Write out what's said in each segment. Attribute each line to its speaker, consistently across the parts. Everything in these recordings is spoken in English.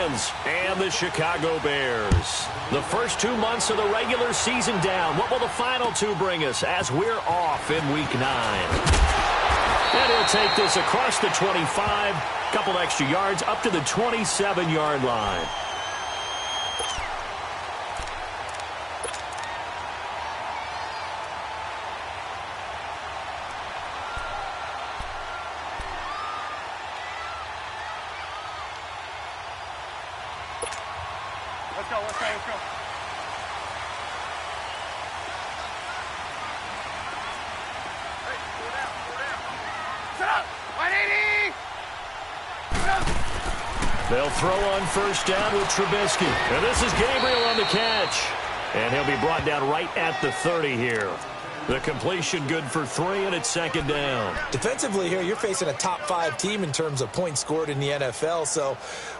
Speaker 1: Browns and the Chicago Bears. The first 2 months of the regular season down. What will the final two bring us as we're off in Week 9? And he'll take this across the 25, couple extra yards up to the 27-yard line.
Speaker 2: Let's go. Set up! 180!
Speaker 1: They'll throw on first down with Trubisky. And this is Gabriel on the catch. And he'll be brought down right at the 30 here. The completion good for 3, and it's second down.
Speaker 3: Defensively here, you're facing a top 5 team in terms of points scored in the NFL. So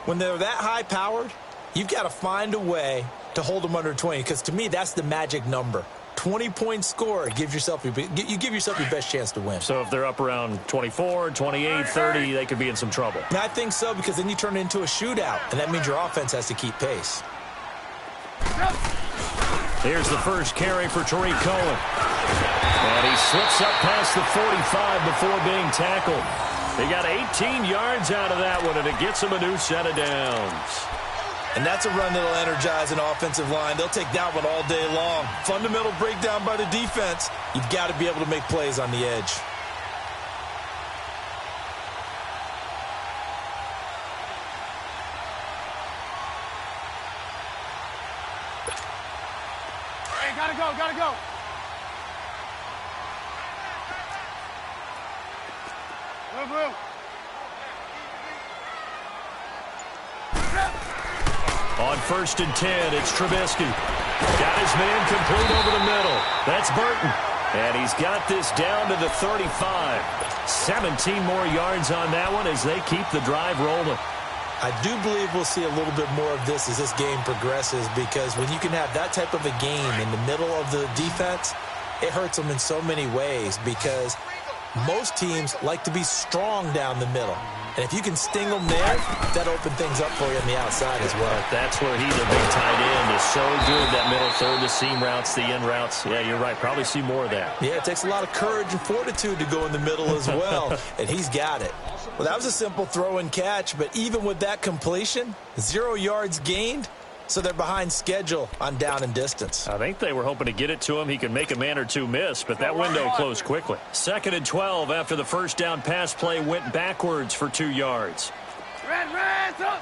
Speaker 3: when they're that high-powered, you've got to find a way to hold them under 20, because to me, that's the magic number. 20 points scored, you give yourself your best chance to win.
Speaker 1: So if they're up around 24, 28, 30, they could be in some trouble.
Speaker 3: I think so, because then you turn it into a shootout, and that means your offense has to keep pace.
Speaker 1: Here's the first carry for Tariq Cohen. And he slips up past the 45 before being tackled. He got 18 yards out of that one, and it gets him a new set of downs.
Speaker 3: And that's a run that'll energize an offensive line. They'll take that one all day long. Fundamental breakdown by the defense. You've got to be able to make plays on the edge.
Speaker 2: Hey, gotta go. Move.
Speaker 1: On first and 10, it's Trubisky. Got his man complete over the middle. That's Burton. And he's got this down to the 35. 17 more yards on that one as they keep the drive rolling.
Speaker 3: I do believe we'll see a little bit more of this as this game progresses, because when you can have that type of a game in the middle of the defense, it hurts them in so many ways, because most teams like to be strong down the middle. And if you can sting them there, that opens things up for you on the outside as well.
Speaker 1: That's where he's a big tight end. Is so good, that middle third, the seam routes, the in routes. Yeah, you're right. Probably see more of that.
Speaker 3: Yeah, it takes a lot of courage and fortitude to go in the middle as well, and he's got it. Well, that was a simple throw and catch, but even with that completion, 0 yards gained, so they're behind schedule on down and distance.
Speaker 1: I think they were hoping to get it to him. He could make a man or two miss, but that window closed quickly. 2nd and 12 after the first down pass play went backwards for 2 yards.
Speaker 2: Red, up!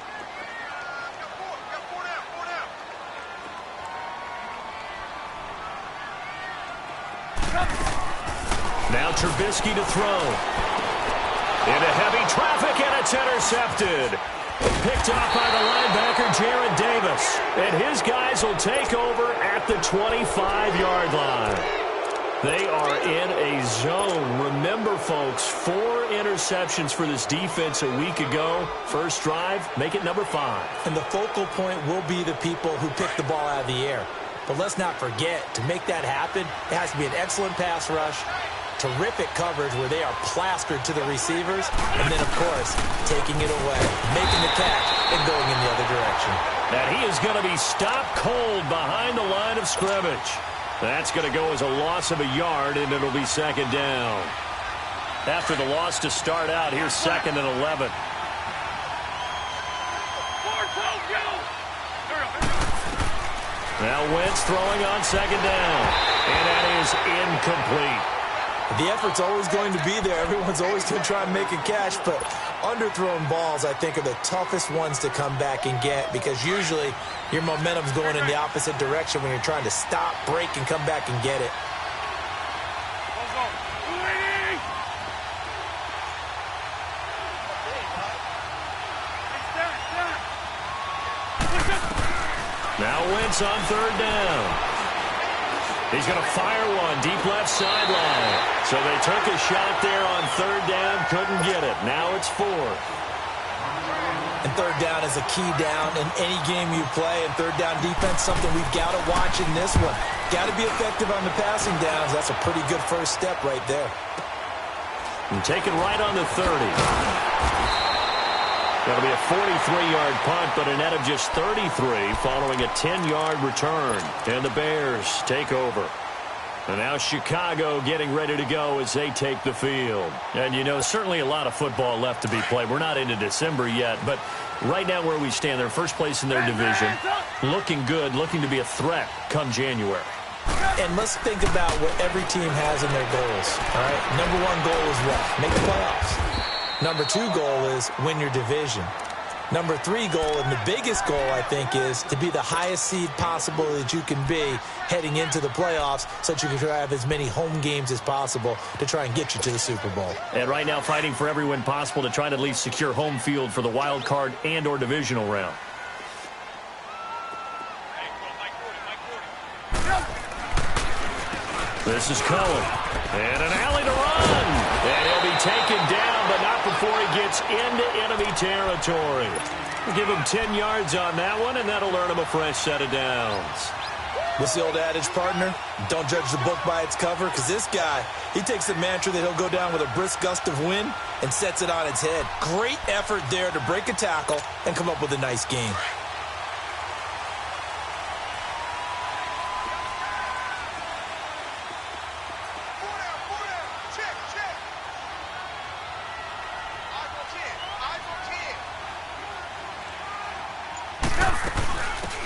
Speaker 1: Now Trubisky to throw. Into heavy traffic, and it's intercepted. Picked off by the linebacker, Jared Davis. And his guys will take over at the 25-yard line. They are in a zone. Remember, folks, 4 interceptions for this defense a week ago. First drive, make it number 5.
Speaker 3: And the focal point will be the people who pick the ball out of the air. But let's not forget, to make that happen, it has to be an excellent pass rush, terrific coverage where they are plastered to the receivers, and then, of course, taking it away, making the catch, and going in the other direction.
Speaker 1: And he is going to be stopped cold behind the line of scrimmage. That's going to go as a loss of a yard, and it'll be second down. After the loss to start out, here's 2nd and 11. Now Wentz throwing on second down, and that is incomplete.
Speaker 3: The effort's always going to be there. Everyone's always going to try and make a catch, but underthrown balls, I think, are the toughest ones to come back and get, because usually your momentum's going in the opposite direction when you're trying to stop, break, and come back and get it.
Speaker 1: Now Wentz on third down. He's going to fire one deep left sideline. So they took a shot there on third down, couldn't get it. Now it's 4th.
Speaker 3: And third down is a key down in any game you play, and third down defense, something we've got to watch in this one. Got to be effective on the passing downs. That's a pretty good first step right there.
Speaker 1: And take it right on the 30. That'll be a 43-yard punt, but a net of just 33 following a 10-yard return. And the Bears take over. And now Chicago getting ready to go as they take the field. And, you know, certainly a lot of football left to be played. We're not into December yet, but right now where we stand, they're first place in their division. Looking good, looking to be a threat come January.
Speaker 3: And let's think about what every team has in their goals, all right? Number one goal is what? Make the playoffs. Number two goal is win your division. Number three goal, and the biggest goal, I think, is to be the highest seed possible that you can be heading into the playoffs so that you can have as many home games as possible to try and get you to the Super Bowl.
Speaker 1: And right now fighting for every win possible to try to at least secure home field for the wild card and or divisional round. This is Cohen. And an alley to run. And he'll be taken down, but not before he gets into enemy territory. We'll give him 10 yards on that one, and that'll earn him a fresh set of downs.
Speaker 3: What's the old adage, partner? Don't judge the book by its cover, because this guy, he takes the mantra that he'll go down with a brisk gust of wind and sets it on its head. Great effort there to break a tackle and come up with a nice game.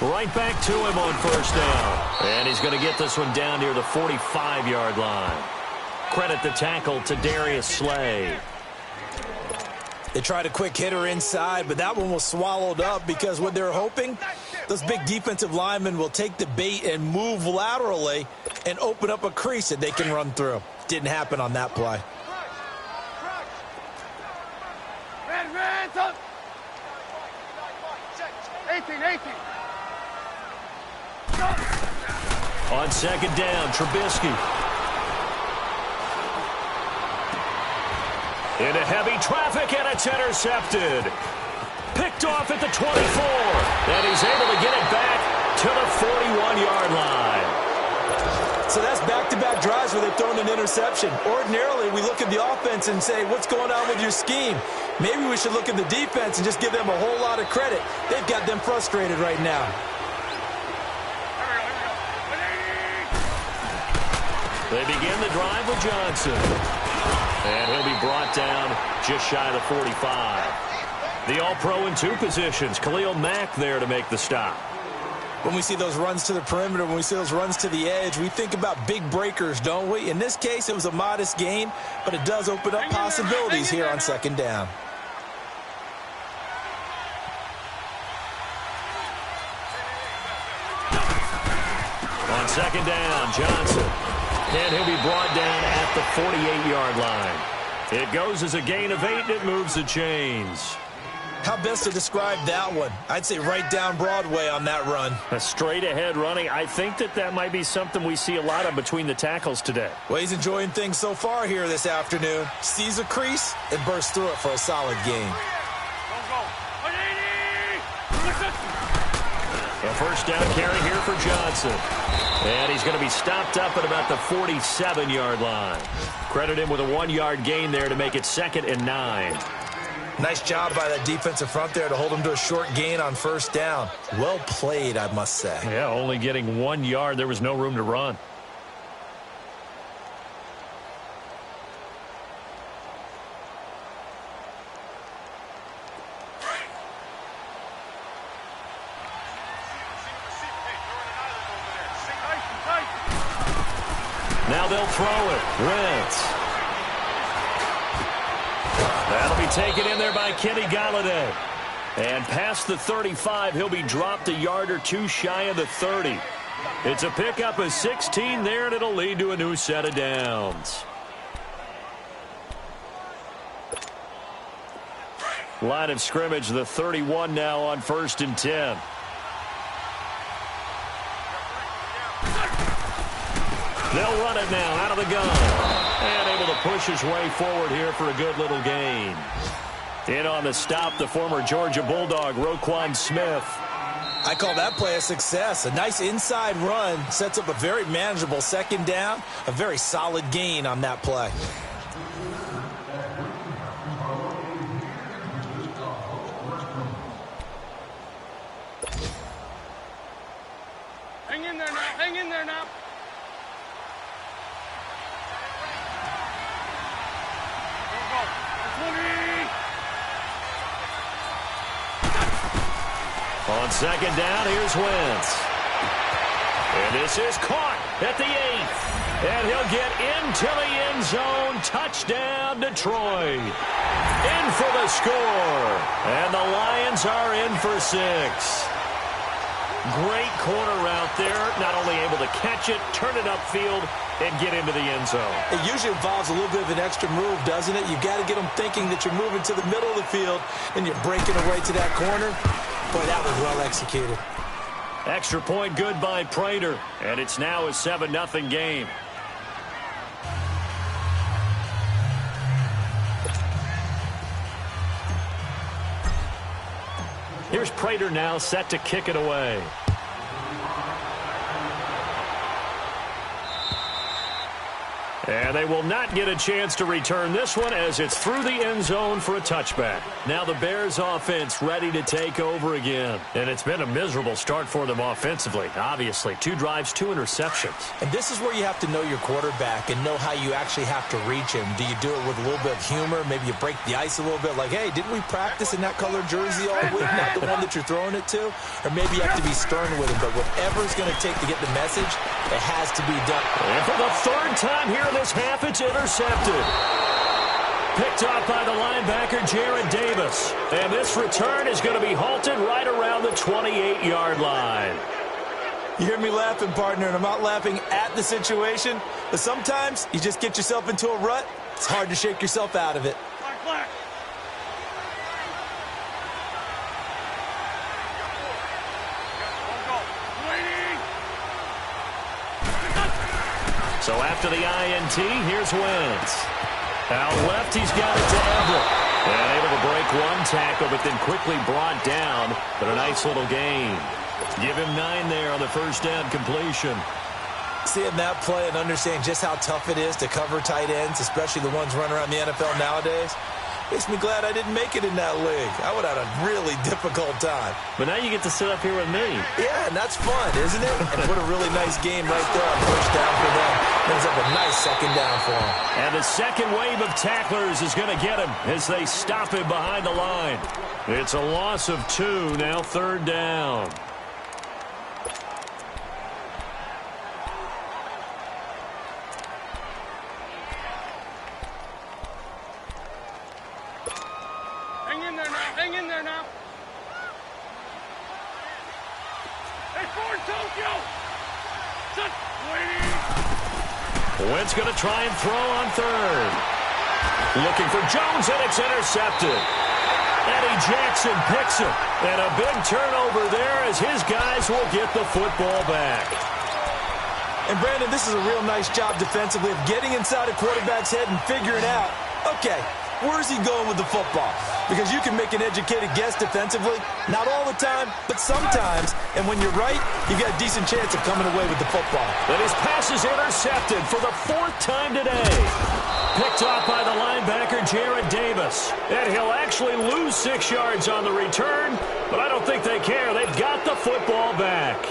Speaker 1: Right back to him on first down. And he's going to get this one down near the 45-yard line. Credit the tackle to Darius Slay.
Speaker 3: They tried a quick hitter inside, but that one was swallowed up because what they're hoping, those big defensive linemen will take the bait and move laterally and open up a crease that they can run through. Didn't happen on that play.
Speaker 2: Red, up. 18.
Speaker 1: On second down, Trubisky. Into heavy traffic, and it's intercepted. Picked off at the 24. And he's able to get it back to the 41-yard line.
Speaker 3: So that's back-to-back drives where they've thrown an interception. Ordinarily, we look at the offense and say, what's going on with your scheme? Maybe we should look at the defense and just give them a whole lot of credit. They've got them frustrated right now.
Speaker 1: They begin the drive with Johnson. And he'll be brought down just shy of the 45. The All-Pro in two positions. Khalil Mack there to make the stop.
Speaker 3: When we see those runs to the perimeter, when we see those runs to the edge, we think about big breakers, don't we? In this case, it was a modest gain, but it does open up possibilities here on second down.
Speaker 1: On second down, Johnson. And he'll be brought down at the 48-yard line. It goes as a gain of 8, and it moves the chains.
Speaker 3: How best to describe that one? I'd say right down Broadway on that run.
Speaker 1: A straight-ahead running. I think that might be something we see a lot of between the tackles today.
Speaker 3: Well, he's enjoying things so far here this afternoon. Sees a crease and bursts through it for a solid gain.
Speaker 1: A first down carry here for Johnson. And he's going to be stopped up at about the 47-yard line. Credit him with a 1-yard gain there to make it 2nd and 9.
Speaker 3: Nice job by that defensive front there to hold him to a short gain on first down. Well played, I must say.
Speaker 1: Yeah, only getting 1 yard. There was no room to run. Now they'll throw it. Wentz. That'll be taken in there by Kenny Golladay. And past the 35, he'll be dropped a yard or two shy of the 30. It's a pickup of 16 there, and it'll lead to a new set of downs. Line of scrimmage, the 31 now on 1st and 10. They'll run it now out of the gun. And able to push his way forward here for a good little gain. In on the stop, the former Georgia Bulldog, Roquan Smith.
Speaker 3: I call that play a success. A nice inside run sets up a very manageable second down. A very solid gain on that play.
Speaker 2: Hang in there now. Hang in there now. Go. 20.
Speaker 1: On second down, here's Wentz. And this is caught at the 8th. And he'll get into the end zone. Touchdown, Detroit. In for the score. And the Lions are in for 6. Great corner route there. Not only able to catch it, turn it upfield, and get into the end zone.
Speaker 3: It usually involves a little bit of an extra move, doesn't it? You've got to get them thinking that you're moving to the middle of the field and you're breaking away to that corner. Boy, that was well executed.
Speaker 1: Extra point good by Prater, and it's now a 7-0 game. Here's Prater now set to kick it away. And they will not get a chance to return this one as it's through the end zone for a touchback. Now the Bears offense ready to take over again. And it's been a miserable start for them offensively, obviously. 2 drives, 2 interceptions.
Speaker 3: And this is where you have to know your quarterback and know how you actually have to reach him. Do you do it with a little bit of humor? Maybe you break the ice a little bit like, hey, didn't we practice in that colored jersey all week? Not the one that you're throwing it to? Or maybe you have to be stern with him. But whatever it's going to take to get the message, it has to be done.
Speaker 1: And for the 3rd time here in this half, it's intercepted. Picked off by the linebacker, Jared Davis. And this return is going to be halted right around the 28-yard line.
Speaker 3: You hear me laughing, partner, and I'm not laughing at the situation. But sometimes you just get yourself into a rut. It's hard to shake yourself out of it.
Speaker 2: Black.
Speaker 1: So after the INT, here's Wentz. Out left, he's got it to Everett. And able to break one tackle, but then quickly brought down. But a nice little gain. Give him 9 there on the first down completion.
Speaker 3: Seeing that play and understanding just how tough it is to cover tight ends, especially the ones running around the NFL nowadays, makes me glad I didn't make it in that league. I would have had a really difficult time.
Speaker 1: But now you get to sit up here with me.
Speaker 3: Yeah, and that's fun, isn't it? And what a really nice game right there on first down for them. Ends up a nice second down for them.
Speaker 1: And the second wave of tacklers is going to get him as they stop him behind the line. It's a loss of 2, now 3rd down.
Speaker 2: Hang in there now. Hey, forward, Tokyo. Shut. Waiting.
Speaker 1: Wentz going to try and throw on 3rd. Looking for Jones, and it's intercepted. Eddie Jackson picks it. And a big turnover there as his guys will get the football back.
Speaker 3: And, Brandon, this is a real nice job defensively of getting inside a quarterback's head and figuring out, okay, where's he going with the football? Because you can make an educated guess defensively. Not all the time, but sometimes. And when you're right, you've got a decent chance of coming away with the football.
Speaker 1: And his pass is intercepted for the 4th time today. Picked off by the linebacker, Jared Davis. And he'll actually lose 6 yards on the return, but I don't think they care. They've got the football back.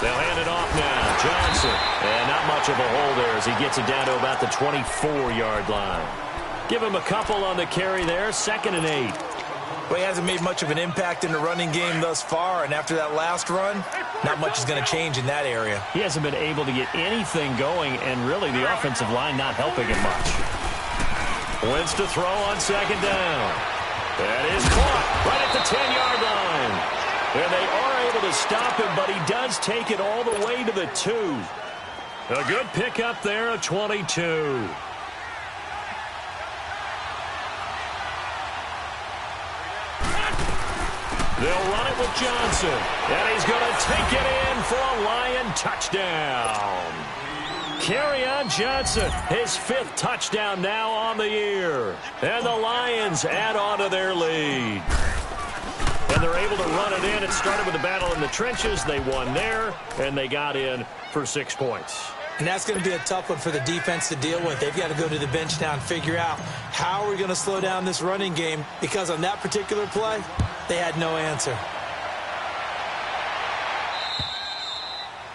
Speaker 1: They'll hand it off now. Johnson. And not much of a hole there as he gets it down to about the 24-yard line. Give him a couple on the carry there. 2nd and 8.
Speaker 3: Well, he hasn't made much of an impact in the running game thus far, and after that last run, not much is going to change in that area.
Speaker 1: He hasn't been able to get anything going, and really the offensive line not helping him much. Wentz to throw on 2nd down. That is caught right at the 10-yard line. And they are able to stop him, but he does take it all the way to the 2. A good pickup there of 22. They'll run it with Johnson. And he's going to take it in for a Lion touchdown. Kerryon Johnson, his 5th touchdown now on the year. And the Lions add on to their lead. And they're able to run it in. It started with a battle of in the trenches. They won there, and they got in for 6 points.
Speaker 3: And that's going to be a tough one for the defense to deal with. They've got to go to the bench now and figure out how are we going to slow down this running game, because on that particular play, they had no answer.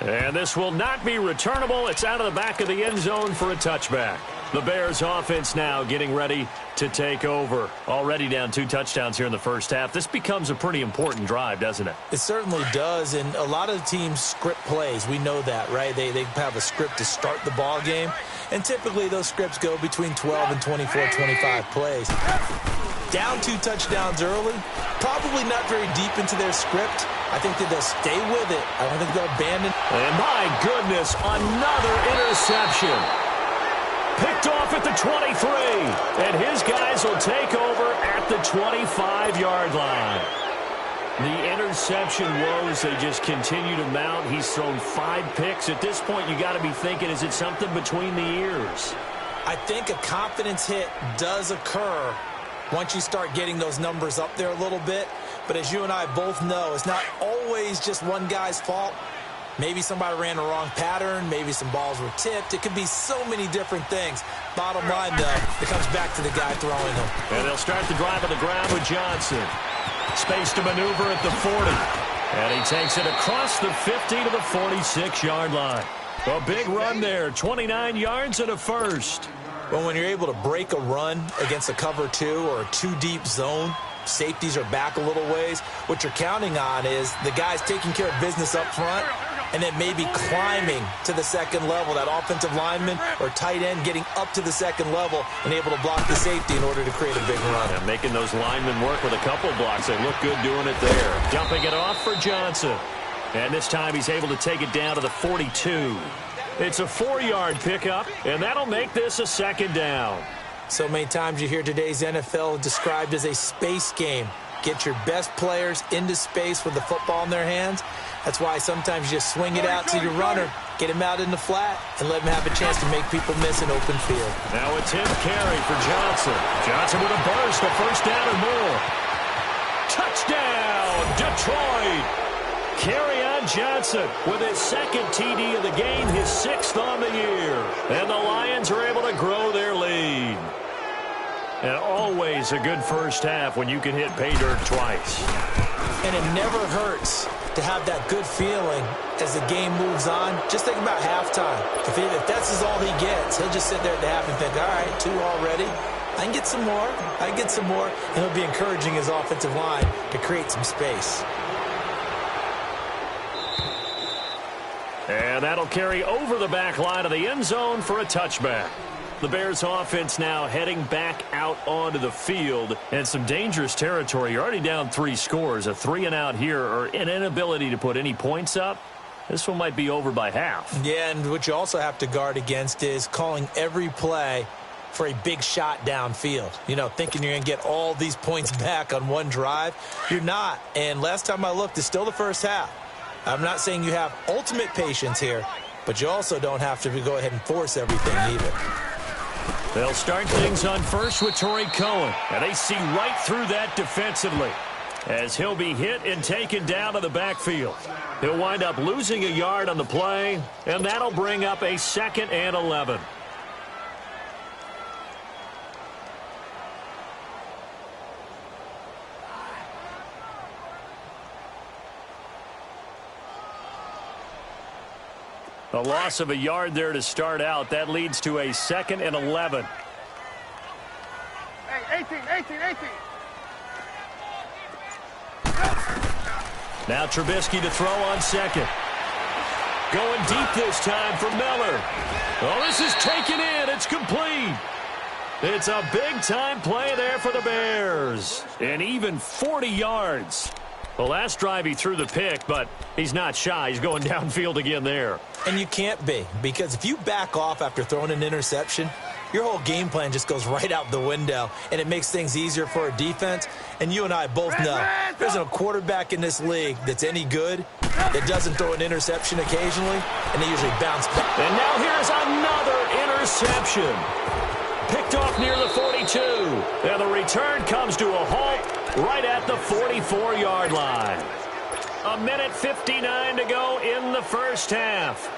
Speaker 1: And this will not be returnable. It's out of the back of the end zone for a touchback. The Bears offense now getting ready to take over. Already down 2 touchdowns here in the first half. This becomes a pretty important drive, doesn't it?
Speaker 3: It certainly does, and a lot of the teams script plays. We know that, right? They have a script to start the ball game, and typically those scripts go between 12 and 24, 25 plays. Down 2 touchdowns early, probably not very deep into their script. I think that they'll stay with it. I don't think they'll abandon.
Speaker 1: And my goodness, another interception. Picked off at the 23, and his guys will take over at the 25-yard line. The interception woes, they just continue to mount. He's thrown 5 picks. At this point, you got to be thinking, is it something between the ears?
Speaker 3: I think a confidence hit does occur once you start getting those numbers up there a little bit. But as you and I both know, it's not always just one guy's fault. Maybe somebody ran the wrong pattern. Maybe some balls were tipped. It could be so many different things. Bottom line, though, it comes back to the guy throwing them.
Speaker 1: And they'll start the drive on the ground with Johnson. Space to maneuver at the 40. And he takes it across the 50 to the 46-yard line. A big run there, 29 yards and a first.
Speaker 3: Well, when you're able to break a run against a cover 2 or a 2-deep zone, safeties are back a little ways. What you're counting on is the guys taking care of business up front and then maybe climbing to the second level. That offensive lineman or tight end getting up to the second level and able to block the safety in order to create a big run.
Speaker 1: Yeah, making those linemen work with a couple blocks. They look good doing it there. Dumping it off for Johnson. And this time he's able to take it down to the 42. It's a 4-yard pickup, and that'll make this a second down.
Speaker 3: So many times you hear today's NFL described as a space game. Get your best players into space with the football in their hands. That's why sometimes you just swing it out to your runner, get him out in the flat, and let him have a chance to make people miss an open field.
Speaker 1: Now a tip carry for Johnson. Johnson with a burst, a first down or more. Touchdown, Detroit. Carry on Johnson with his 2nd TD of the game, his 6th on the year. And the Lions are able to grow their lead. And always a good first half when you can hit pay dirt twice.
Speaker 3: And it never hurts to have that good feeling as the game moves on. Just think about halftime. If that's all he gets, he'll just sit there at the half and think, all right, 2 already. I can get some more. I can get some more. And he'll be encouraging his offensive line to create some space.
Speaker 1: And that'll carry over the back line of the end zone for a touchback. The Bears offense now heading back out onto the field. And some dangerous territory. You're already down 3 scores. A 3-and-out here or an inability to put any points up. This one might be over by half.
Speaker 3: Yeah, and what you also have to guard against is calling every play for a big shot downfield. You know, thinking you're going to get all these points back on one drive. You're not. And last time I looked, it's still the first half. I'm not saying you have ultimate patience here, but you also don't have to go ahead and force everything either.
Speaker 1: They'll start things on first with Torrey Cohen, and they see right through that defensively as he'll be hit and taken down to the backfield. He'll wind up losing a yard on the play, and that'll bring up a 2nd and 11. A loss of a yard there to start out. That leads to a 2nd and 11.
Speaker 2: Hey, 18.
Speaker 1: Now Trubisky to throw on 2nd. Going deep this time for Miller. Oh, this is taken in. It's complete. It's a big-time play there for the Bears. And even 40 yards. The last drive he threw the pick, but he's not shy. He's going downfield again there.
Speaker 3: And you can't be, because if you back off after throwing an interception, your whole game plan just goes right out the window, and it makes things easier for a defense. And you and I both know there's no quarterback in this league that's any good that doesn't throw an interception occasionally, and they usually bounce back.
Speaker 1: And now here's another interception. Picked off near the 42. And the return comes to a halt right at the 44-yard line. A minute 59 to go in the first half.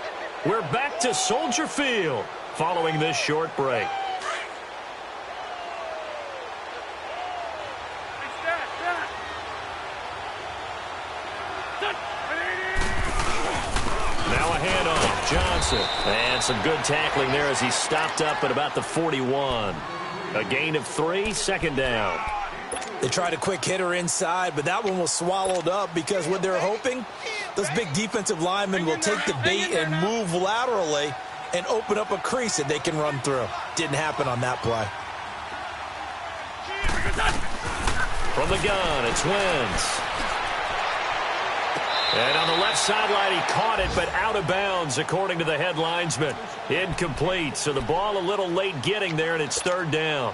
Speaker 1: We're back to Soldier Field following this short break. Now a handoff. Johnson. And some good tackling there as he stopped up at about the 41. A gain of 3, second down.
Speaker 3: They tried a quick hitter inside, but that one was swallowed up because what they're hoping, those big defensive linemen will take the bait and move laterally and open up a crease that they can run through. Didn't happen on that play.
Speaker 1: From the gun, it's Wentz. And on the left sideline, he caught it, but out of bounds, according to the head linesman. Incomplete, so the ball a little late getting there, and it's third down.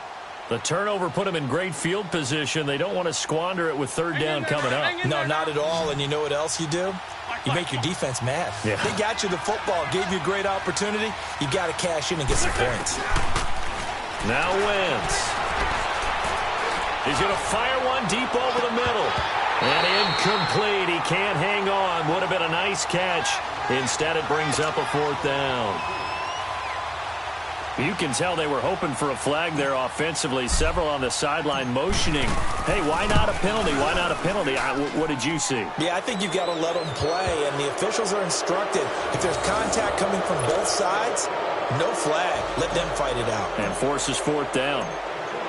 Speaker 1: The turnover put them in great field position. They don't want to squander it with third down coming up.
Speaker 3: No, not at all. And you know what else you do? You make your defense mad.
Speaker 1: Yeah.
Speaker 3: They got you the football, gave you a great opportunity. You got to cash in and get some points.
Speaker 1: Now Wentz. He's going to fire one deep over the middle. And incomplete. He can't hang on. Would have been a nice catch. Instead, it brings up a fourth down. You can tell they were hoping for a flag there offensively. Several on the sideline motioning. Hey, why not a penalty? Why not a penalty? What did you see?
Speaker 3: Yeah, I think you've got to let them play, and the officials are instructed. If there's contact coming from both sides, no flag. Let them fight it out.
Speaker 1: And forces fourth down.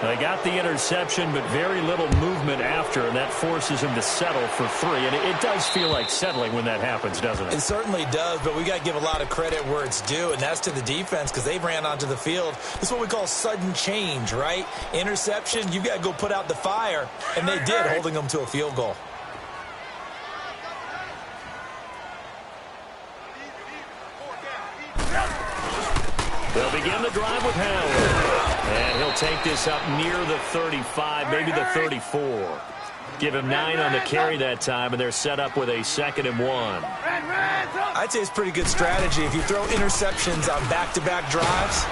Speaker 1: They got the interception, but very little movement after, and that forces him to settle for 3. And it does feel like settling when that happens, doesn't it?
Speaker 3: It certainly does, but we got to give a lot of credit where it's due, and that's to the defense because they ran onto the field. This is what we call sudden change, right? Interception, you got to go put out the fire, and they did, holding them to a field goal.
Speaker 1: They'll begin the drive with Howard. And he'll take this up near the 35, maybe the 34. Give him 9 on the carry that time, and they're set up with a 2nd and 1.
Speaker 3: I'd say it's pretty good strategy. If you throw interceptions on back-to-back drives,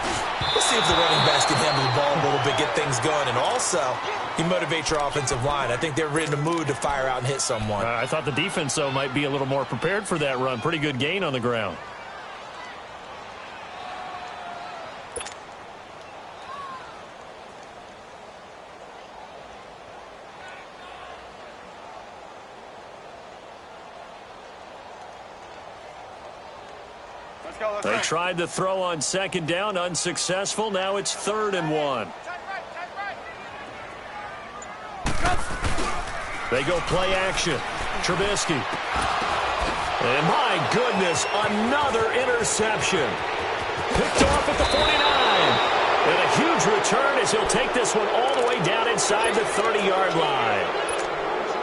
Speaker 3: we'll see if the running backs can handle the ball a little bit, get things going. And also, you motivate your offensive line. I think they're in the mood to fire out and hit someone.
Speaker 1: I thought the defense, though, might be a little more prepared for that run. Pretty good gain on the ground. They tried the throw on 2nd down, unsuccessful. Now it's 3rd and 1. They go play action. Trubisky. And my goodness, another interception. Picked off at the 49. And a huge return as he'll take this one all the way down inside the 30-yard line.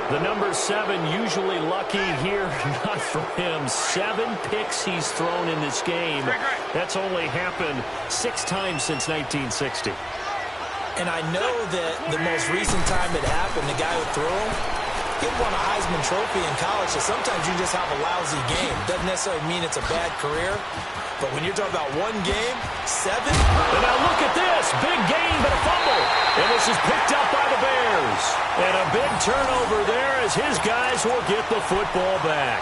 Speaker 1: The number 7 usually lucky here, not for him. 7 picks he's thrown in this game. That's only happened 6 times since 1960.
Speaker 3: And I know that the most recent time it happened, the guy who threw him, he won a Heisman Trophy in college, so sometimes you just have a lousy game. Doesn't necessarily mean it's a bad career, but when you're talking about one game, 7.
Speaker 1: And now look at this. Big gain, but a fumble. And this is picked up by the Bears. And a big turnover there as his guys will get the football back.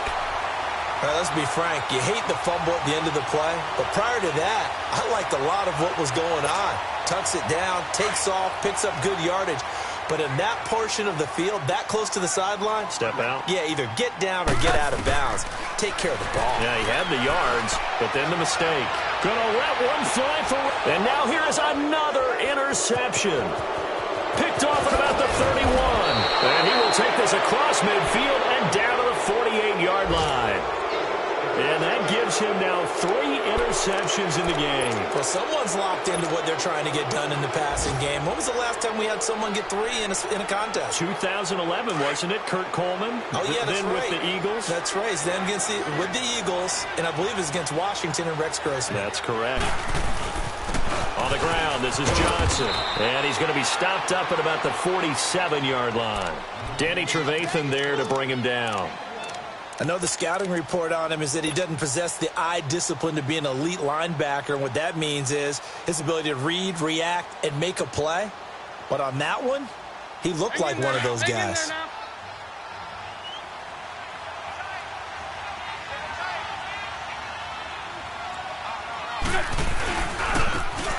Speaker 3: Let's be frank. You hate the fumble at the end of the play, but prior to that, I liked a lot of what was going on. Tucks it down, takes off, picks up good yardage. But in that portion of the field, that close to the sideline,
Speaker 1: step out.
Speaker 3: Yeah, either get down or get out of bounds. Take care of the ball.
Speaker 1: Yeah, he had the yards, but then the mistake. Gonna let one fly for... And now here is another interception. Picked off at about the 31. And he will take this across midfield and down to the 48-yard line. And that gives him now 3 interceptions in the game.
Speaker 3: Well, someone's locked into what they're trying to get done in the passing game. When was the last time we had someone get 3 in a contest?
Speaker 1: 2011, wasn't it? Kurt Coleman.
Speaker 3: Oh, yeah, that's
Speaker 1: then
Speaker 3: right.
Speaker 1: With the Eagles.
Speaker 3: That's right. Then with the Eagles, and I believe it was against Washington and Rex Grossman.
Speaker 1: That's correct. On the ground, this is Johnson. And he's going to be stopped up at about the 47-yard line. Danny Trevathan there to bring him down.
Speaker 3: I know the scouting report on him is that he doesn't possess the eye discipline to be an elite linebacker. And what that means is his ability to read, react, and make a play. But on that one, he looked like one of those guys.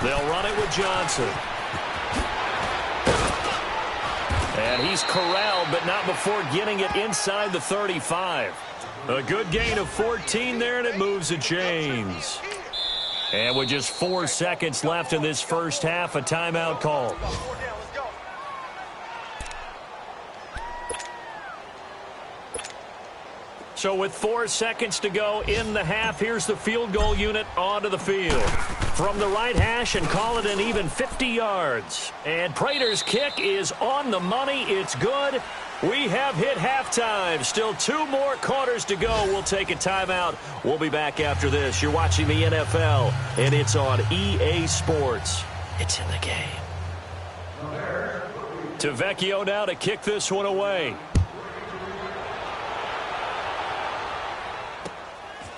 Speaker 1: They'll run it with Johnson. And he's corralled, but not before getting it inside the 35. A good gain of 14 there, and it moves the chains. And with just 4 seconds left in this first half, a timeout call. So with 4 seconds to go in the half, here's the field goal unit onto the field. From the right hash, and call it an even 50 yards. And Prater's kick is on the money. It's good. We have hit halftime. Still 2 more quarters to go. We'll take a timeout. We'll be back after this. You're watching the NFL, and it's on EA Sports. It's in the game. Tavecchio now to kick this one away.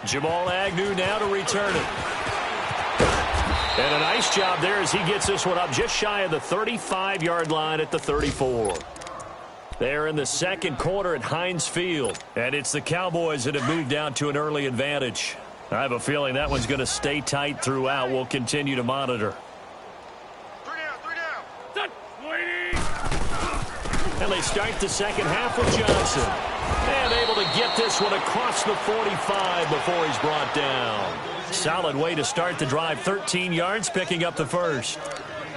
Speaker 1: Jamal Agnew now to return it. And a nice job there as he gets this one up just shy of the 35-yard line at the 34. They're in the second quarter at Heinz Field. And it's the Cowboys that have moved down to an early advantage. I have a feeling that one's going to stay tight throughout. We'll continue to monitor.
Speaker 2: 3 down. Set. Waiting.
Speaker 1: And they start the second half with Johnson. And able to get this one across the 45 before he's brought down. Solid way to start the drive. 13 yards, picking up the first.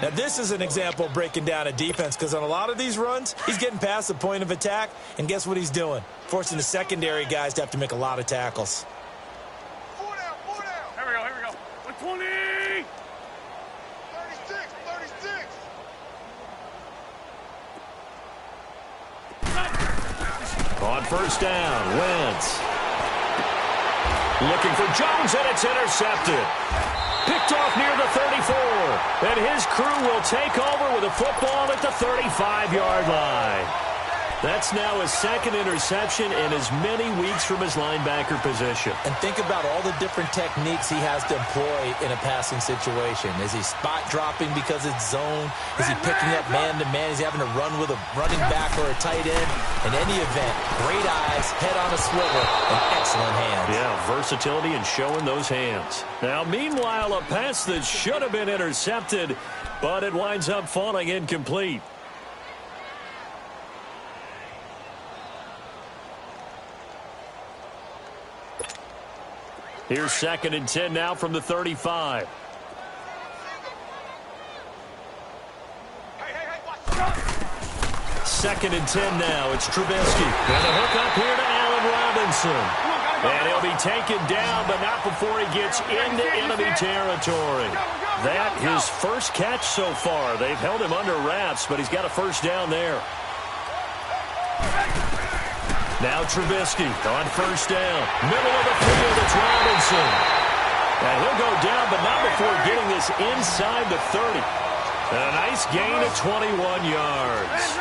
Speaker 3: Now, this is an example of breaking down a defense, because on a lot of these runs, he's getting past the point of attack, and guess what he's doing? Forcing the secondary guys to have to make a lot of tackles.
Speaker 2: 4 down. Here we go. 120. 36.
Speaker 1: On first down, Wentz. Looking for Jones, and it's intercepted. Picked off near the 34. And his crew will take over with a football at the 35-yard line. That's now his second interception in as many weeks from his linebacker position.
Speaker 3: And think about all the different techniques he has to employ in a passing situation. Is he spot dropping because it's zone? Is he picking up man-to-man? Is he having to run with a running back or a tight end? In any event, great eyes, head on a swivel, and excellent hands.
Speaker 1: Yeah, versatility and showing those hands. Now, meanwhile, a pass that should have been intercepted, but it winds up falling incomplete. Here's 2nd and 10 now from the 35. Second and 10 now. It's Trubisky. And a hook up here to Allen Robinson. And he'll be taken down, but not before he gets into enemy territory. That his first catch so far. They've held him under wraps, but he's got a first down there. Now Trubisky on first down. Middle of the field, it's Robinson. And he'll go down, but not before getting this inside the 30. And a nice gain of 21 yards.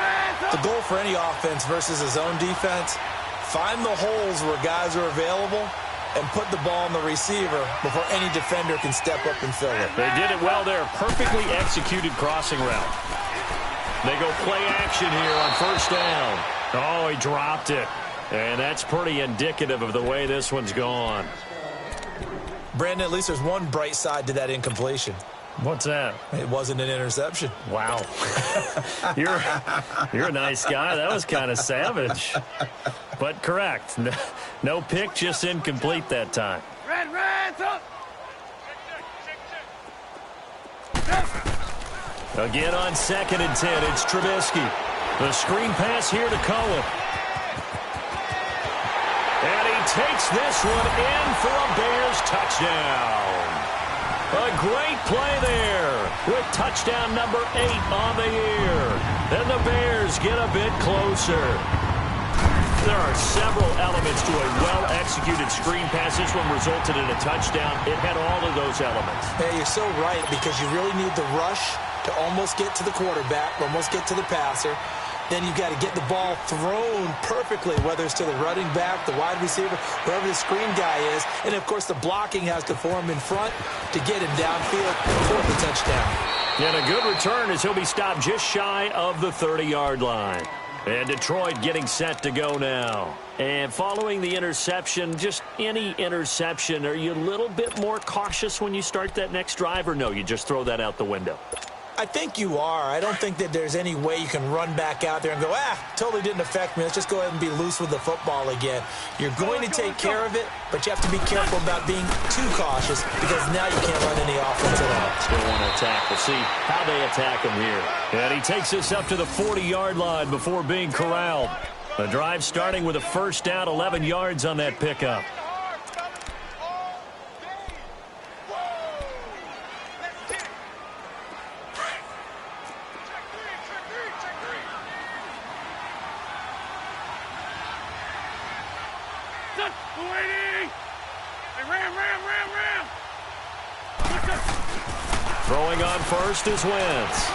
Speaker 3: The goal for any offense versus a zone defense, find the holes where guys are available and put the ball on the receiver before any defender can step up and fill it.
Speaker 1: They did it well there. Perfectly executed crossing route. They go play action here on first down. Oh, he dropped it. And that's pretty indicative of the way this one's gone.
Speaker 3: Brandon, at least there's one bright side to that incompletion.
Speaker 1: What's that?
Speaker 3: It wasn't an interception.
Speaker 1: Wow. You're a nice guy. That was kind of savage. But correct. No pick, just incomplete that time.
Speaker 2: Red, up.
Speaker 1: Again on 2nd and 10, it's Trubisky. The screen pass here to Cohen. And he takes this one in for a Bears touchdown. A great play there with touchdown number 8 on the year. And the Bears get a bit closer. There are several elements to a well-executed screen pass. This one resulted in a touchdown. It had all of those elements.
Speaker 3: Hey, you're so right, because you really need the rush to almost get to the quarterback, almost get to the passer. Then you've got to get the ball thrown perfectly, whether it's to the running back, the wide receiver, wherever the screen guy is. And, of course, the blocking has to form in front to get him downfield for the touchdown.
Speaker 1: And a good return as he'll be stopped just shy of the 30-yard line. And Detroit getting set to go now. And following the interception, just any interception, are you a little bit more cautious when you start that next drive, or no, you just throw that out the window?
Speaker 3: I think you are. I don't think that there's any way you can run back out there and go, totally didn't affect me. Let's just go ahead and be loose with the football again. You're going to take care of it, but you have to be careful about being too cautious because now you can't run any offense at all.
Speaker 1: Still want to attack. We'll see how they attack him here. And he takes us up to the 40-yard line before being corralled. The drive starting with a first down, 11 yards on that pickup. Throwing on first is Wentz.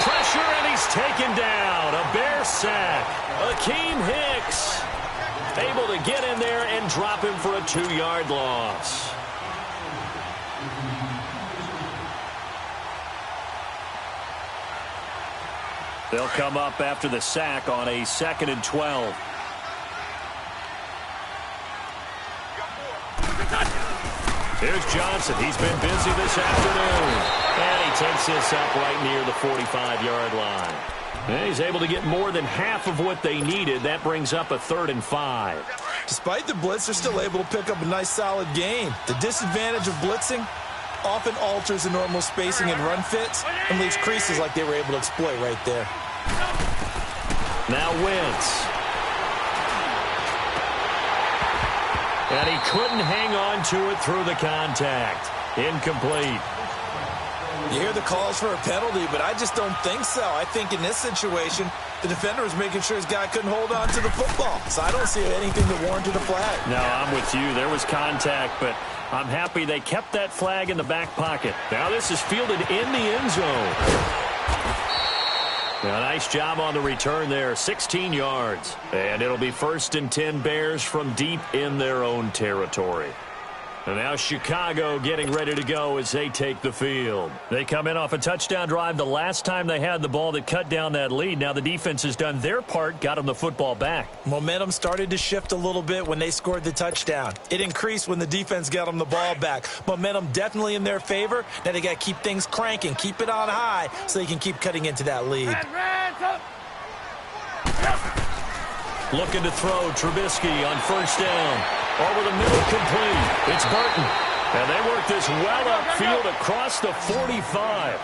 Speaker 1: Pressure, and he's taken down. A Bear sack. Akeem Hicks able to get in there and drop him for a 2-yard loss. They'll come up after the sack on a 2nd and 12. Here's Johnson. He's been busy this afternoon. And he takes this up right near the 45-yard line. And he's able to get more than half of what they needed. That brings up a 3rd and 5.
Speaker 3: Despite the blitz, they're still able to pick up a nice, solid gain. The disadvantage of blitzing often alters the normal spacing and run fits and leaves creases like they were able to exploit right there.
Speaker 1: Now Wentz. And he couldn't hang on to it through the contact. Incomplete.
Speaker 3: You hear the calls for a penalty, but I just don't think so. I think in this situation, the defender was making sure his guy couldn't hold on to the football. So I don't see anything that warranted a flag.
Speaker 1: No, I'm with you. There was contact, but I'm happy they kept that flag in the back pocket. Now this is fielded in the end zone. A nice job on the return there, 16 yards. And it'll be 1st and 10 Bears from deep in their own territory. And now Chicago getting ready to go as they take the field. They come in off a touchdown drive the last time they had the ball that cut down that lead. Now the defense has done their part, got them the football back.
Speaker 3: Momentum started to shift a little bit when they scored the touchdown. It increased when the defense got them the ball back. Momentum definitely in their favor. Now they got to keep things cranking, keep it on high so they can keep cutting into that lead.
Speaker 1: Looking to throw, Trubisky on 1st down. Over the middle, complete. It's Burton. And they work this well upfield across the 45.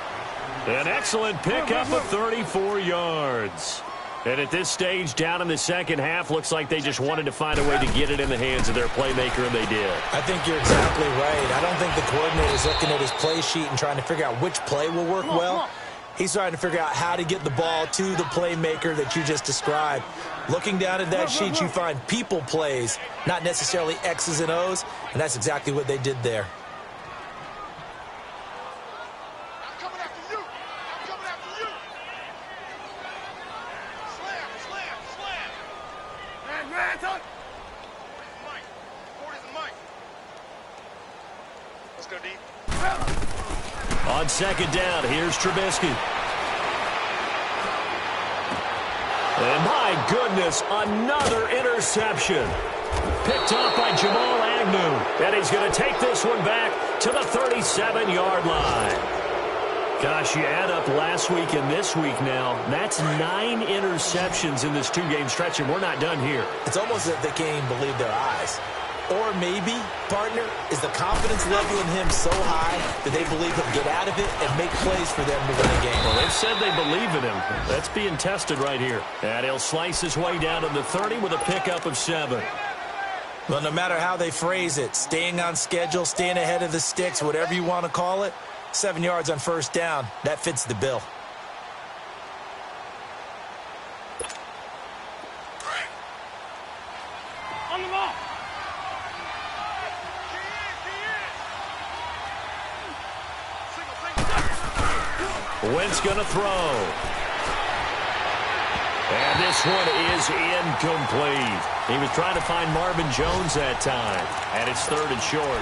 Speaker 1: An excellent pickup of 34 yards. And at this stage, down in the second half, looks like they just wanted to find a way to get it in the hands of their playmaker, and they did.
Speaker 3: I think you're exactly right. I don't think the coordinator's looking at his play sheet and trying to figure out which play will work well. He's trying to figure out how to get the ball to the playmaker that you just described. Looking down at that sheet, you find people plays, not necessarily X's and O's, and that's exactly what they did there.
Speaker 2: I'm coming after you. I'm coming after you. Slam. Man, touch. Mike. 40's and Mike. Let's go deep.
Speaker 1: On 2nd down, here's Trubisky. And my goodness, another interception. Picked off by Jamal Agnew. And he's going to take this one back to the 37-yard line. Gosh, you add up last week and this week now, that's 9 interceptions in this 2-game stretch, and we're not done here.
Speaker 3: It's almost as if they can't even believe their eyes. Or maybe, partner, is the confidence level in him so high that they believe he'll get out of it and make plays for them to win a game.
Speaker 1: Well, they've said they believe in him. That's being tested right here. And he'll slice his way down to the 30 with a pickup of 7.
Speaker 3: Well, no matter how they phrase it, staying on schedule, staying ahead of the sticks, whatever you want to call it, 7 yards on 1st down, that fits the bill.
Speaker 2: On the ball.
Speaker 1: Wentz going to throw. And this one is incomplete. He was trying to find Marvin Jones that time. And it's 3rd and short.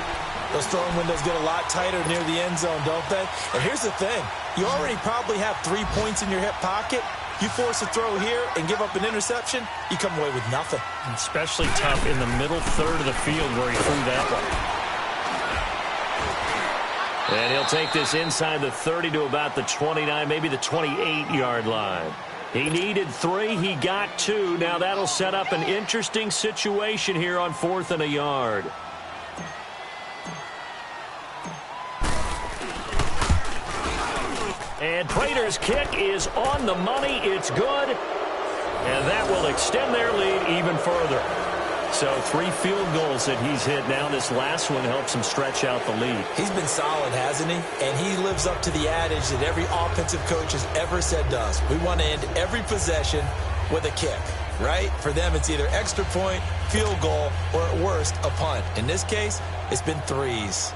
Speaker 3: Those throwing windows get a lot tighter near the end zone, don't they? And here's the thing. You already probably have 3 points in your hip pocket. You force a throw here and give up an interception, you come away with nothing.
Speaker 1: Especially tough in the middle third of the field where he threw that one. And he'll take this inside the 30 to about the 29, maybe the 28-yard line. He needed 3. He got 2. Now that'll set up an interesting situation here on 4th and a yard. And Prater's kick is on the money. It's good. And that will extend their lead even further. So 3 field goals that he's hit now. This last one helps him stretch out the lead.
Speaker 3: He's been solid, hasn't he? And he lives up to the adage that every offensive coach has ever said to us. We want to end every possession with a kick, right? For them, it's either extra point, field goal, or at worst, a punt. In this case, it's been 3s.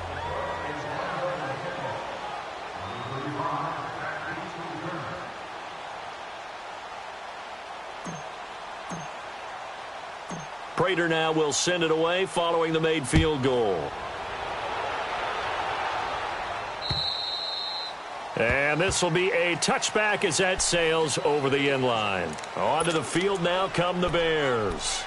Speaker 1: Prater now will send it away following the made field goal. And this will be a touchback as that sails over the end line. Onto the field now come the Bears.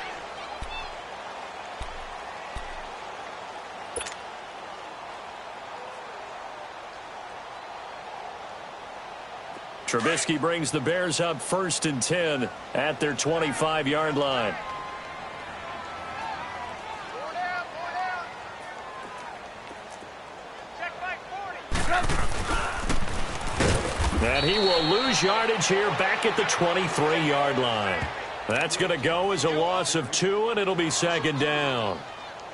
Speaker 1: Trubisky brings the Bears up 1st and 10 at their 25-yard line. And he will lose yardage here back at the 23-yard line. That's going to go as a loss of 2, and it'll be 2nd down.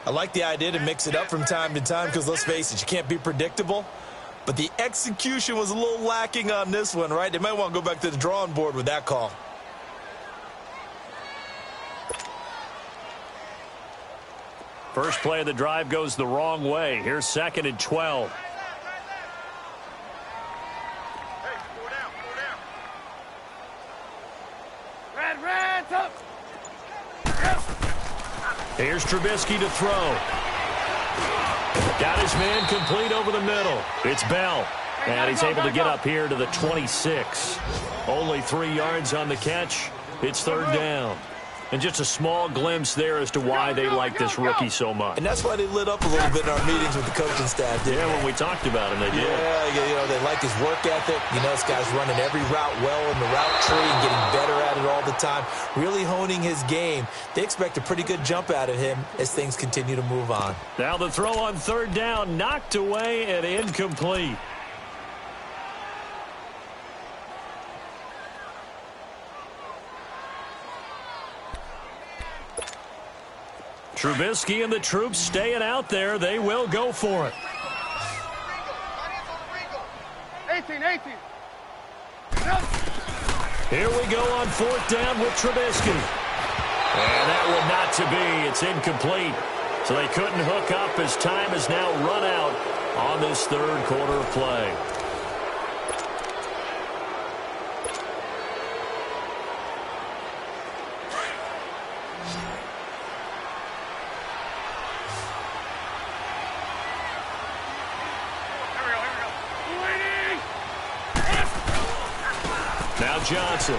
Speaker 3: I like the idea to mix it up from time to time because, let's face it, you can't be predictable. But the execution was a little lacking on this one, right? They might want to go back to the drawing board with that call.
Speaker 1: First play of the drive goes the wrong way. Here's 2nd and 12. Here's Trubisky to throw. Got his man complete over the middle. It's Bell. And he's able to get up here to the 26. Only 3 yards on the catch. It's 3rd down. And just a small glimpse there as to why they like this rookie so much.
Speaker 3: And that's why they lit up a little bit in our meetings with the coaching staff, didn't they?
Speaker 1: When we talked about him, they did.
Speaker 3: Yeah, they like his work ethic. This guy's running every route well in the route tree and getting better at it all the time, really honing his game. They expect a pretty good jump out of him as things continue to move on.
Speaker 1: Now the throw on 3rd down, knocked away and incomplete. Trubisky and the troops staying out there. They will go for it.
Speaker 2: 18.
Speaker 1: Here we go on 4th down with Trubisky. And that will not to be. It's incomplete. So they couldn't hook up as time has now run out on this 3rd quarter of play. Johnson.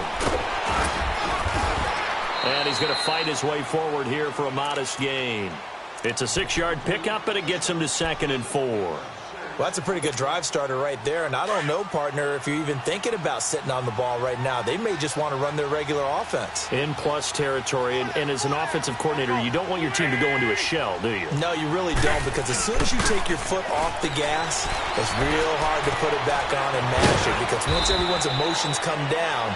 Speaker 1: And he's going to fight his way forward here for a modest gain. It's a 6-yard pickup, and it gets him to 2nd and 4.
Speaker 3: Well, that's a pretty good drive starter right there. And I don't know, partner, if you're even thinking about sitting on the ball right now. They may just want to run their regular offense.
Speaker 1: In plus territory. And as an offensive coordinator, you don't want your team to go into a shell, do you?
Speaker 3: No, you really don't, because as soon as you take your foot off the gas, it's real hard to put it back on and mash it, because once everyone's emotions come down,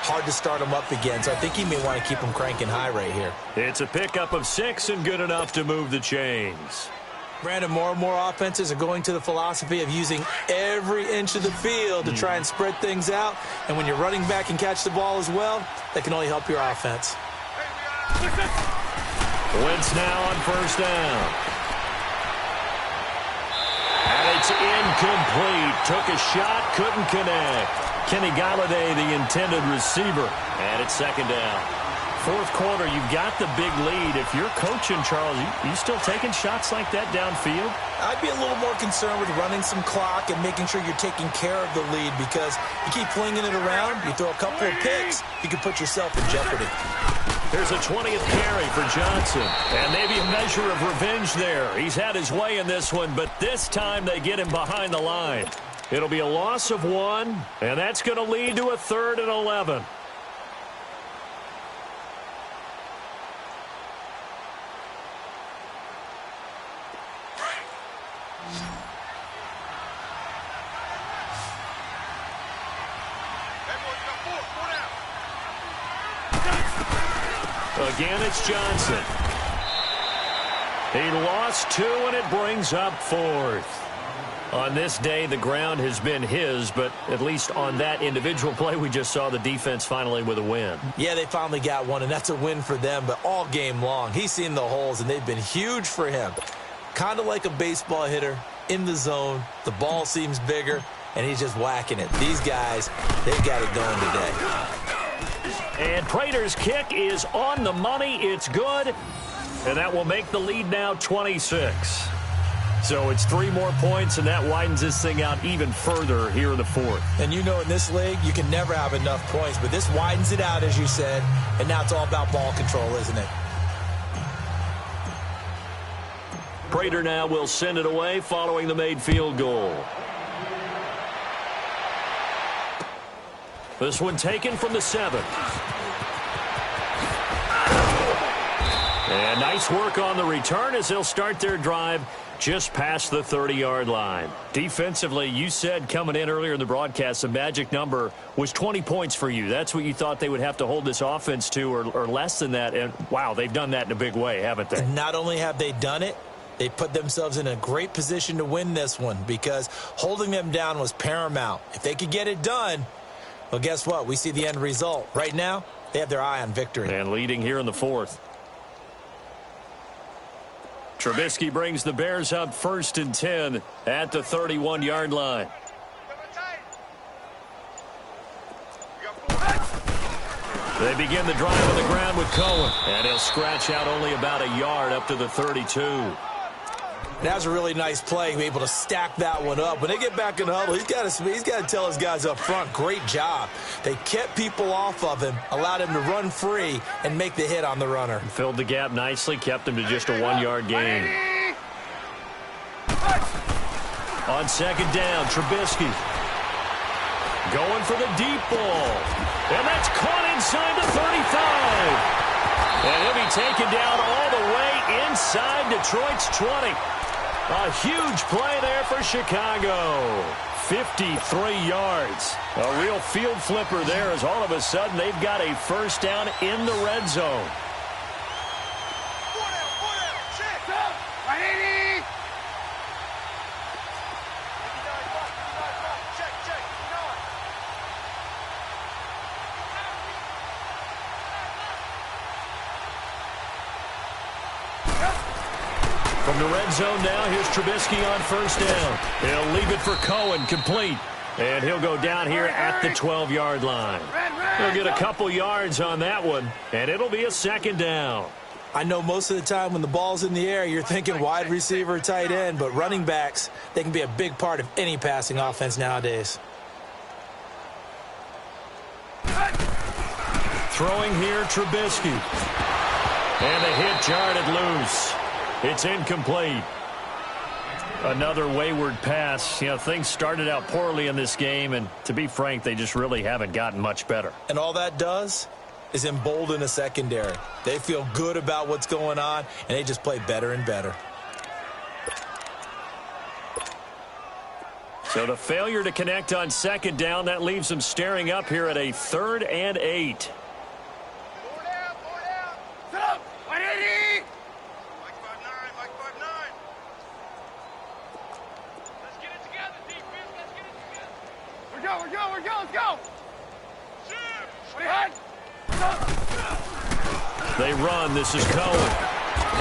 Speaker 3: hard to start them up again. So I think he may want to keep them cranking high right here.
Speaker 1: It's a pickup of 6 and good enough to move the chains.
Speaker 3: Brandon, more and more offenses are going to the philosophy of using every inch of the field to try and spread things out. And when you're running back and catch the ball as well, that can only help your offense.
Speaker 1: Wentz now on 1st down. And it's incomplete. Took a shot, couldn't connect. Kenny Galladay, the intended receiver. And it's 2nd down. fourth quarter, you've got the big lead. If you're coaching, Charles, you still taking shots like that downfield?
Speaker 3: I'd be a little more concerned with running some clock and making sure you're taking care of the lead, because you keep flinging it around, you throw a couple of picks, you can put yourself in jeopardy.
Speaker 1: There's a 20th carry for Johnson, and maybe a measure of revenge there. He's had his way in this one, but this time they get him behind the line. It'll be a loss of 1, and that's going to lead to a 3rd and 11. Again, it's Johnson. He lost 2, and it brings up 4th. On this day, the ground has been his, but at least on that individual play, we just saw the defense finally with a win.
Speaker 3: Yeah, they finally got one, and that's a win for them, but all game long, he's seen the holes, and they've been huge for him. Kind of like a baseball hitter in the zone. The ball seems bigger, and he's just whacking it. These guys, they've got it going today.
Speaker 1: And Prater's kick is on the money. It's good. And that will make the lead now 26. So it's 3 more points, and that widens this thing out even further here in the 4th.
Speaker 3: And you know in this league, you can never have enough points, but this widens it out, as you said, and now it's all about ball control, isn't it?
Speaker 1: Prater now will send it away following the made field goal. This one taken from the 7. And nice work on the return as they'll start their drive just past the 30-yard line. Defensively, you said coming in earlier in the broadcast, the magic number was 20 points for you. That's what you thought they would have to hold this offense to, or less than that. And, wow, they've done that in a big way, haven't they?
Speaker 3: And not only have they done it, they put themselves in a great position to win this one, because holding them down was paramount. If they could get it done, well, guess what? We see the end result. Right now, they have their eye on victory.
Speaker 1: And leading here in the 4th. Trubisky brings the Bears up 1st and 10 at the 31-yard line. They begin the drive on the ground with Cohen. And he'll scratch out only about a yard up to the 32.
Speaker 3: That was a really nice play, be able to stack that one up. When they get back in the huddle, he's got to tell his guys up front, great job. They kept people off of him, allowed him to run free and make the hit on the runner.
Speaker 1: Filled the gap nicely, kept him to just a 1-yard gain. On 2nd down, Trubisky going for the deep ball. And that's caught inside the 35. And he'll be taken down all the way inside Detroit's 20. A huge play there for Chicago. 53 yards. A real field flipper there, as all of a sudden they've got a first down in the red zone. From the red zone now, here's Trubisky on 1st down. He'll leave it for Cohen, complete. And he'll go down here at the 12-yard line. He'll get a couple yards on that one, and it'll be a 2nd down.
Speaker 3: I know most of the time when the ball's in the air, you're thinking wide receiver, tight end, but running backs, they can be a big part of any passing offense nowadays.
Speaker 1: Throwing here, Trubisky. And the hit jarred it loose. It's incomplete. Another wayward pass. You know, things started out poorly in this game, and to be frank, they just really haven't gotten much better.
Speaker 3: And all that does is embolden a secondary. They feel good about what's going on, and they just play better and better.
Speaker 1: So the failure to connect on 2nd down, that leaves them staring up here at a 3rd and 8. They run. This is Cohen.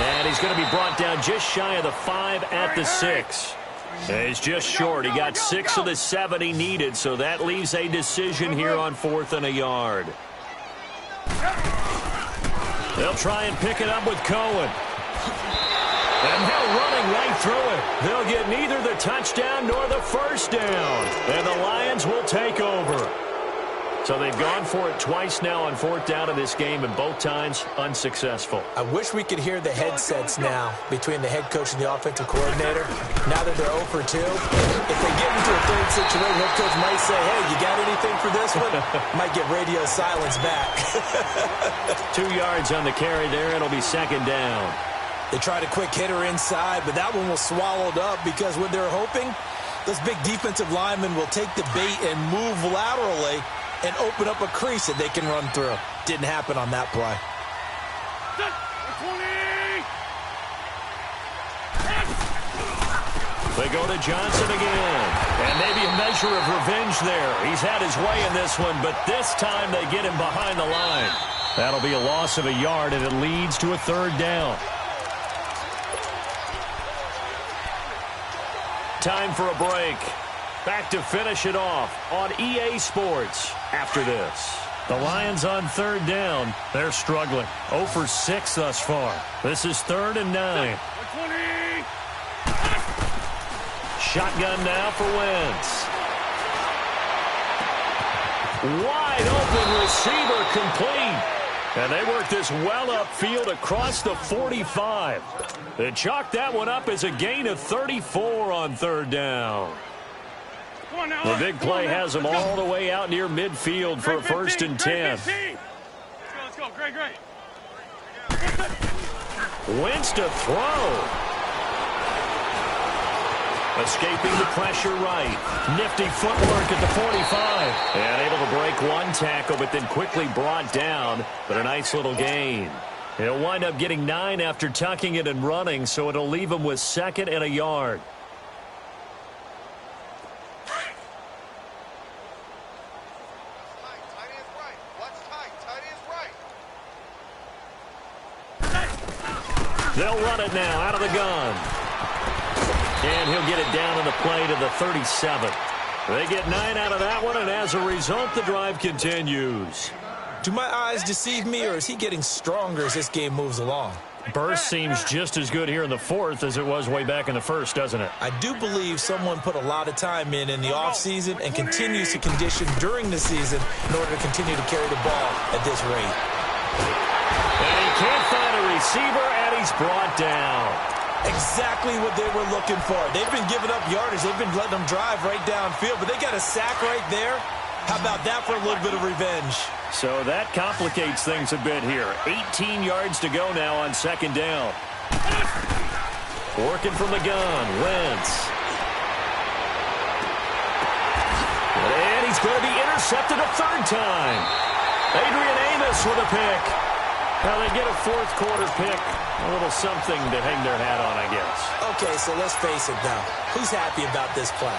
Speaker 1: And he's going to be brought down just shy of the 5 at the 6. And he's just short. He got 6 of the 7 he needed, so that leaves a decision here on 4th and a yard. They'll try and pick it up with Cohen. And now running right through it. They'll get neither the touchdown nor the first down. And the Lions will take over. So they've gone for it twice now on fourth down in this game, and both times unsuccessful.
Speaker 3: I wish we could hear the headsets now between the head coach and the offensive coordinator. Now that they're 0 for 2, if they get into a third situation, head coach might say, hey, you got anything for this one? Might get radio silence back.
Speaker 1: 2 yards on the carry there. It'll be second down.
Speaker 3: They tried a quick hitter inside, but that one was swallowed up because what they're hoping, those big defensive linemen will take the bait and move laterally and open up a crease that they can run through. Didn't happen on that play.
Speaker 1: They go to Johnson again. And maybe a measure of revenge there. He's had his way in this one, but this time they get him behind the line. That'll be a loss of a yard, and it leads to a third down. Time for a break. Back to finish it off on EA Sports after this. The Lions on third down. They're struggling. 0 for 6 thus far. This is 3rd and 9. Shotgun now for Wentz. Wide open receiver complete. And they work this well upfield across the 45. They chalk that one up as a gain of 34 on third down. The big play has them all the way out near midfield for a 1st and 10.
Speaker 2: Let's go. Great.
Speaker 1: Wentz to throw. Escaping the pressure right. Nifty footwork at the 45. And able to break one tackle, but then quickly brought down. But a nice little gain. He'll wind up getting 9 after tucking it and running, so it'll leave him with 2nd and a yard. They'll run it now out of the gun. And he'll get it down on the play to the 37. They get 9 out of that one, and as a result, the drive continues.
Speaker 3: Do my eyes deceive me, or is he getting stronger as this game moves along?
Speaker 1: Burst seems just as good here in the 4th as it was way back in the 1st, doesn't it?
Speaker 3: I do believe someone put a lot of time in the offseason and continues to condition during the season in order to continue to carry the ball at this rate.
Speaker 1: And he can't find a receiver, and he's brought down.
Speaker 3: Exactly what they were looking for. They've been giving up yardage. They've been letting them drive right downfield, but they got a sack right there. How about that for a little bit of revenge?
Speaker 1: So that complicates things a bit here. 18 yards to go now on 2nd down. Working from the gun, Wentz. And he's going to be intercepted a 3rd time. Adrian Amos with a pick. Well, they get a 4th quarter pick. A little something to hang their hat on, I guess.
Speaker 3: Okay, so let's face it now. Who's happy about this play?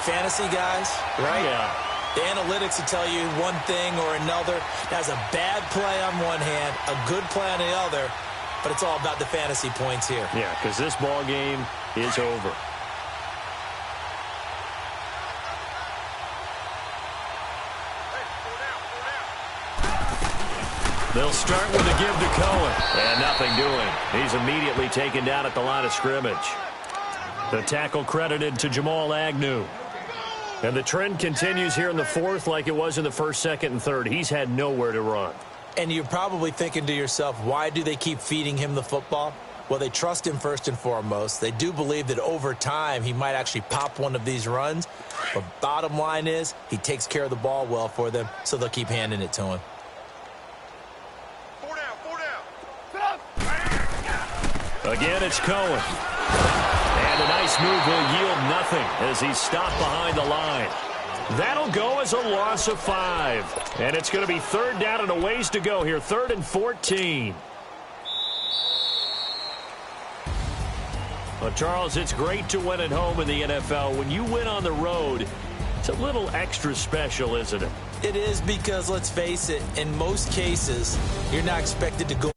Speaker 3: Fantasy guys, right?
Speaker 1: Yeah.
Speaker 3: The analytics will tell you one thing or another. That's a bad play on one hand, a good play on the other, but it's all about the fantasy points here.
Speaker 1: Yeah, because this ball game is over. They'll start with a give to Cohen. And nothing doing. He's immediately taken down at the line of scrimmage. The tackle credited to Jamal Agnew. And the trend continues here in the 4th like it was in the 1st, 2nd, and 3rd. He's had nowhere to run.
Speaker 3: And you're probably thinking to yourself, why do they keep feeding him the football? Well, they trust him first and foremost. They do believe that over time he might actually pop one of these runs. But bottom line is he takes care of the ball well for them, so they'll keep handing it to him.
Speaker 1: Again, it's Cohen. And a nice move will yield nothing as he's stopped behind the line. That'll go as a loss of 5. And it's going to be 3rd down and a ways to go here. 3rd and 14. Well, Charles, it's great to win at home in the NFL. When you win on the road, it's a little extra special, isn't it?
Speaker 3: It is because, let's face it, in most cases, you're not expected to go